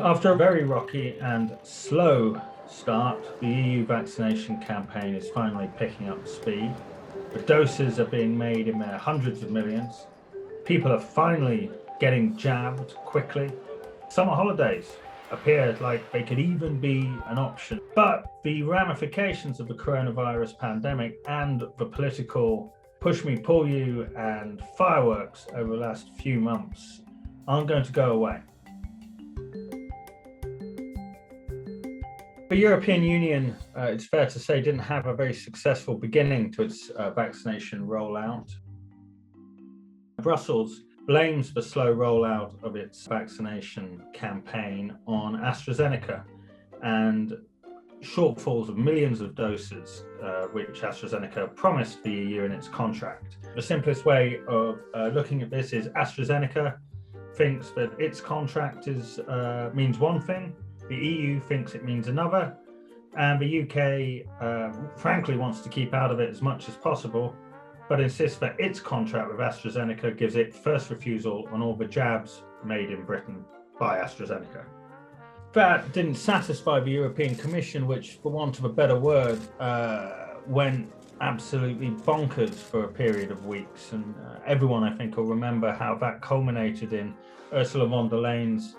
After a very rocky and slow start, the EU vaccination campaign is finally picking up speed. The doses are being made in their hundreds of millions. People are finally getting jabbed quickly. Summer holidays appeared like they could even be an option. But the ramifications of the coronavirus pandemic and the political push me, pull you and fireworks over the last few months aren't going to go away. The European Union, it's fair to say, didn't have a very successful beginning to its vaccination rollout. Brussels blames the slow rollout of its vaccination campaign on AstraZeneca and shortfalls of millions of doses, which AstraZeneca promised the EU in its contract. The simplest way of looking at this is AstraZeneca thinks that its contract means one thing, the EU thinks it means another, and the UK frankly wants to keep out of it as much as possible, but insists that its contract with AstraZeneca gives it first refusal on all the jabs made in Britain by AstraZeneca. That didn't satisfy the European Commission, which, for want of a better word, went absolutely bonkers for a period of weeks. And everyone, I think, will remember how that culminated in Ursula von der Leyen's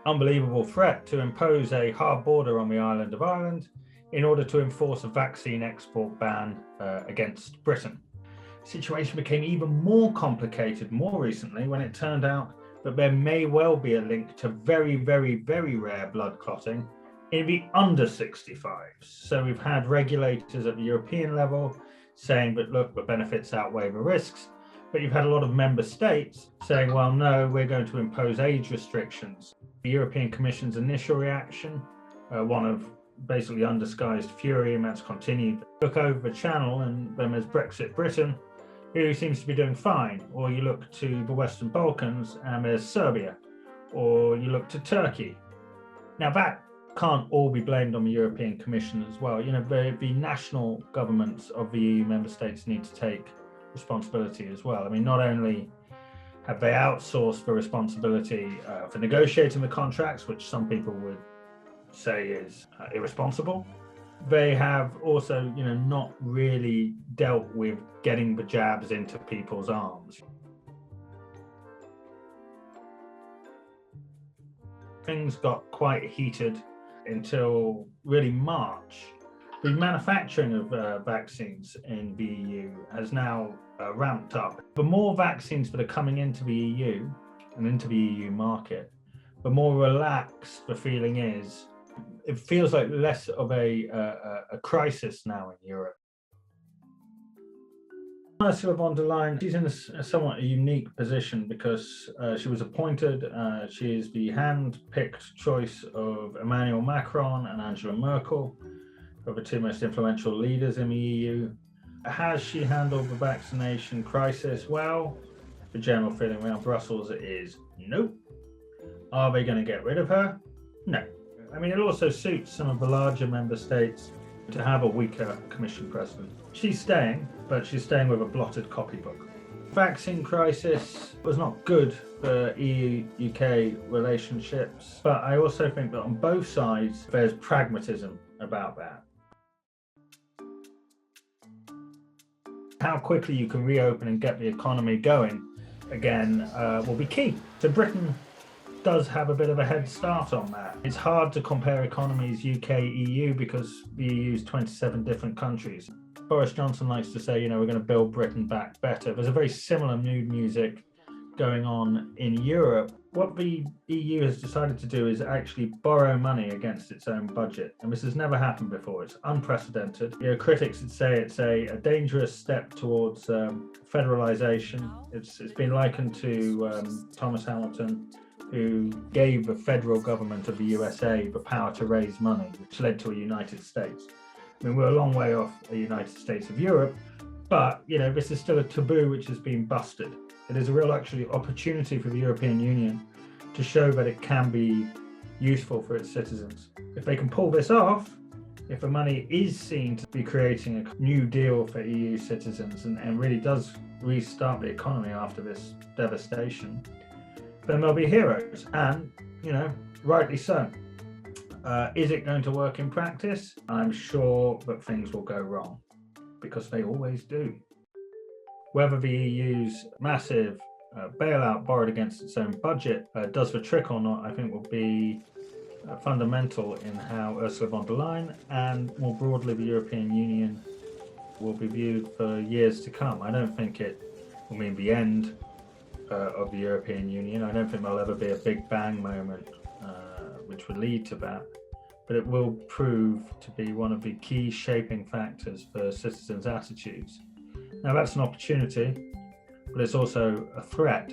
unbelievable threat to impose a hard border on the island of Ireland in order to enforce a vaccine export ban against Britain. The situation became even more complicated more recently when it turned out that there may well be a link to very, very, very rare blood clotting in the under 65s. So we've had regulators at the European level saying that, look, the benefits outweigh the risks. But you've had a lot of member states saying, well, no, we're going to impose age restrictions. The European Commission's initial reaction, one of basically undisguised fury, and that's continued. Look over the channel and then there's Brexit Britain, who seems to be doing fine. Or you look to the Western Balkans and there's Serbia. Or you look to Turkey. Now that can't all be blamed on the European Commission as well. You know, the national governments of the EU member states need to take responsibility as well. I mean, not only have they outsourced the responsibility for negotiating the contracts, which some people would say is irresponsible, they have also, not really dealt with getting the jabs into people's arms. Things got quite heated until really March. The manufacturing of vaccines in the EU has now ramped up. The more vaccines that are coming into the EU and into the EU market, the more relaxed the feeling is. It feels like less of a crisis now in Europe. Ursula von der Leyen, she's in a somewhat unique position because she was appointed, she is the hand-picked choice of Emmanuel Macron and Angela Merkel, of the two most influential leaders in the EU. Has she handled the vaccination crisis well? The general feeling around Brussels is nope. Are they going to get rid of her? No. I mean, it also suits some of the larger member states to have a weaker Commission president. She's staying, but she's staying with a blotted copybook. Vaccine crisis was not good for EU-UK relationships, but I also think that on both sides there's pragmatism about that. How quickly you can reopen and get the economy going again will be key. So Britain does have a bit of a head start on that. It's hard to compare economies UK, EU because the EU is 27 different countries. Boris Johnson likes to say, we're going to build Britain back better. There's a very similar mood music going on in Europe. What the EU has decided to do is actually borrow money against its own budget. And this has never happened before. It's unprecedented. Critics would say it's a dangerous step towards federalisation. It's been likened to Thomas Hamilton, who gave the federal government of the USA the power to raise money, which led to a United States. I mean, we're a long way off a United States of Europe, but, this is still a taboo which has been busted. It is a real actually opportunity for the European Union to show that it can be useful for its citizens. If they can pull this off, if the money is seen to be creating a new deal for EU citizens and really does restart the economy after this devastation, then they'll be heroes. And rightly so. Is it going to work in practice? I'm sure that things will go wrong, because they always do. Whether the EU's massive bailout borrowed against its own budget does the trick or not, I think will be fundamental in how Ursula von der Leyen and more broadly the European Union will be viewed for years to come. I don't think it will mean the end of the European Union. I don't think there'll ever be a big bang moment which would lead to that, but it will prove to be one of the key shaping factors for citizens' attitudes. Now, that's an opportunity, but it's also a threat